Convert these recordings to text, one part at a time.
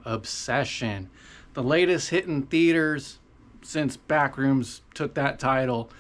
Obsession, the latest hit in theaters since Backrooms took that title.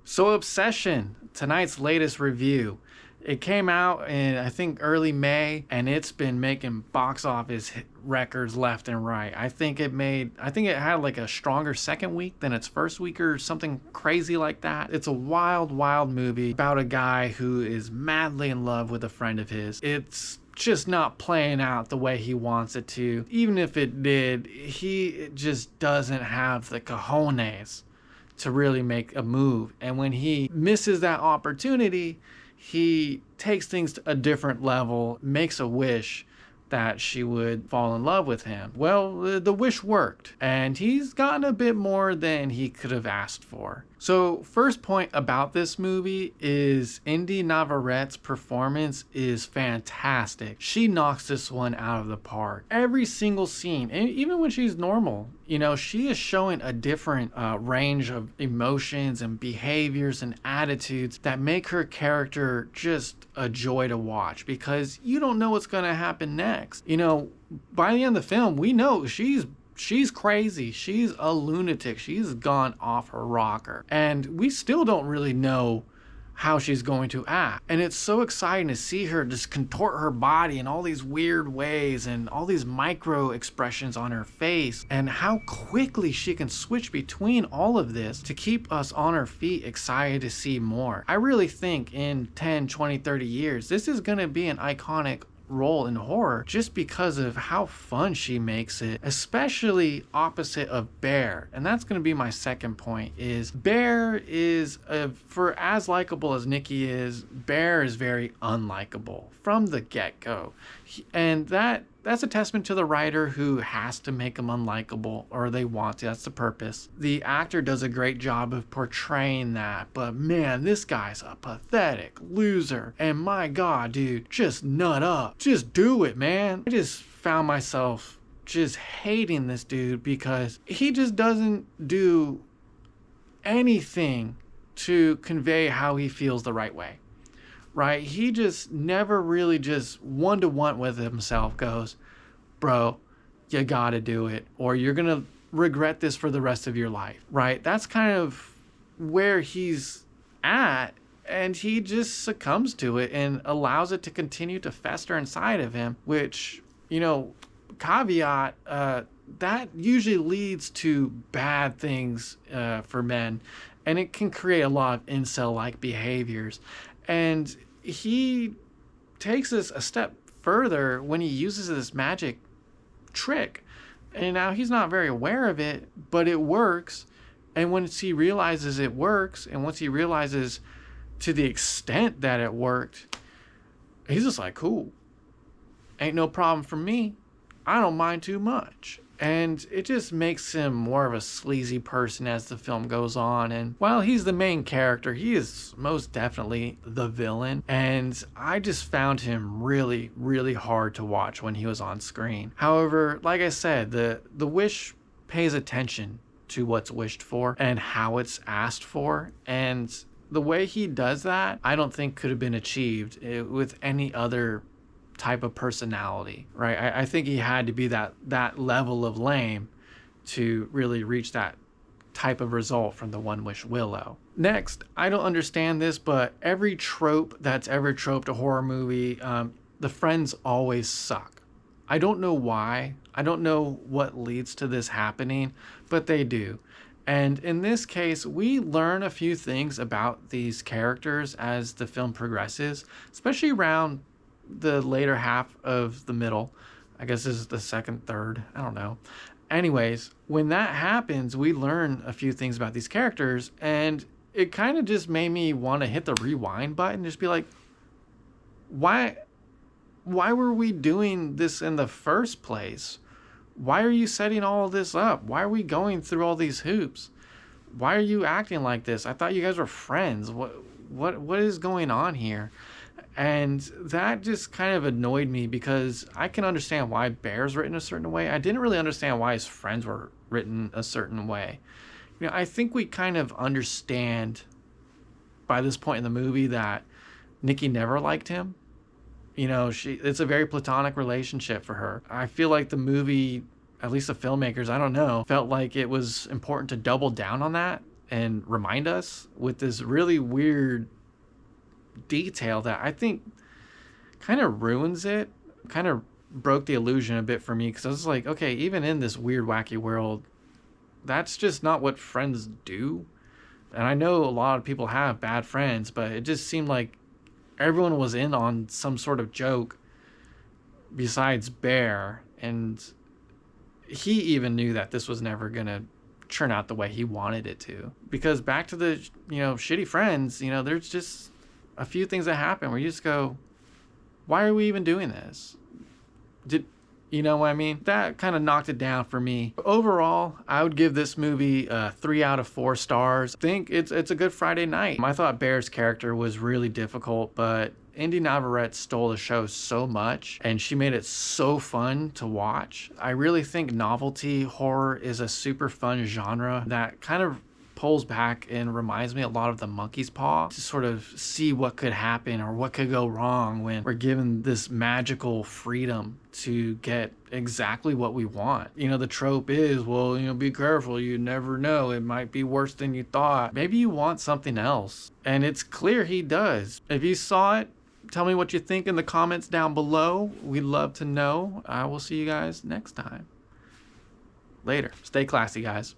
So Obsession, tonight's latest review. It came out in, I think, early May, and it's been making box office records left and right. I think it had like a stronger second week than its first week or something crazy like that. It's a wild, wild movie about a guy who is madly in love with a friend of his. It's just not playing out the way he wants it to. Even if it did, he just doesn't have the cojones to really make a move. And when he misses that opportunity, he takes things to a different level, makes a wish that she would fall in love with him. Well, the wish worked, and he's gotten a bit more than he could have asked for. So first point about this movie is Inde Navarrette's performance is fantastic. She knocks this one out of the park. Every single scene, and even when she's normal, she is showing a different range of emotions and behaviors and attitudes that make her character just a joy to watch, because you don't know what's going to happen next. By the end of the film, we know she's crazy. She's a lunatic. She's gone off her rocker. And we still don't really know how she's going to act. And it's so exciting to see her just contort her body in all these weird ways and all these micro expressions on her face, and how quickly she can switch between all of this to keep us on our feet excited to see more. I really think in 10, 20, 30 years, this is going to be an iconic role in horror just because of how fun she makes it, especially opposite of Bear. And that's going to be my second point. Is Bear is for as likable as Nikki is, Bear is very unlikable from the get-go, and that's a testament to the writer, who has to make him unlikable, or they want to. That's the purpose. The actor does a great job of portraying that, but man, this guy's a pathetic loser. And my God, dude, just nut up. Just do it, man. I just found myself just hating this dude because he just doesn't do anything to convey how he feels the right way. Right? He just never really just one-to-one with himself goes, bro, you gotta do it, or you're gonna regret this for the rest of your life. Right? That's kind of where he's at, and he just succumbs to it and allows it to continue to fester inside of him, which, caveat, that usually leads to bad things for men, and it can create a lot of incel-like behaviors. And he takes this a step further when he uses this magic trick. And now he's not very aware of it, but it works. And once he realizes it works, and once he realizes to the extent that it worked, he's just like, cool. Ain't no problem for me. I don't mind too much. And it just makes him more of a sleazy person as the film goes on. And while he's the main character, he is most definitely the villain. And I just found him really, really hard to watch when he was on screen. However, like I said, the wish pays attention to what's wished for and how it's asked for. And the way he does that, I don't think could have been achieved with any other type of personality, right? I think he had to be that level of lame to really reach that type of result from the One Wish Willow. Next, I don't understand this, but every trope that's ever troped a horror movie, the friends always suck. I don't know why. I don't know what leads to this happening, but they do. And in this case, we learn a few things about these characters as the film progresses, especially around the later half of the middle. I guess this is the second, third, I don't know. Anyways, when that happens, we learn a few things about these characters, and it kind of just made me want to hit the rewind button, just be like, why were we doing this in the first place? Why are you setting all of this up? Why are we going through all these hoops? Why are you acting like this? I thought you guys were friends. What is going on here? And that just kind of annoyed me, because I can understand why Bear's written a certain way. I didn't really understand why his friends were written a certain way. I think we kind of understand by this point in the movie that Nikki never liked him. You know, it's a very platonic relationship for her. I feel like the movie, at least the filmmakers, I don't know, felt like it was important to double down on that and remind us with this really weird detail that I think kind of ruins it, kind of broke the illusion a bit for me, because I was like, okay, even in this weird, wacky world, that's just not what friends do. And I know a lot of people have bad friends, but it just seemed like everyone was in on some sort of joke besides Bear, and he even knew that this was never gonna turn out the way he wanted it to. Because back to the, shitty friends, there's just a few things that happen where you just go, why are we even doing this? You know what I mean? That kind of knocked it down for me. Overall, I would give this movie 3 out of 4 stars. I think it's a good Friday night. I thought Bear's character was really difficult, but Inde Navarrette stole the show so much, and she made it so fun to watch. I really think novelty horror is a super fun genre that kind of pulls back and reminds me a lot of The Monkey's Paw, to sort of see what could happen or what could go wrong when we're given this magical freedom to get exactly what we want. The trope is, well, be careful, you never know, it might be worse than you thought. Maybe you want something else, and it's clear he does. If you saw it, tell me what you think in the comments down below. We'd love to know. I will see you guys next time. Later. Stay classy, guys.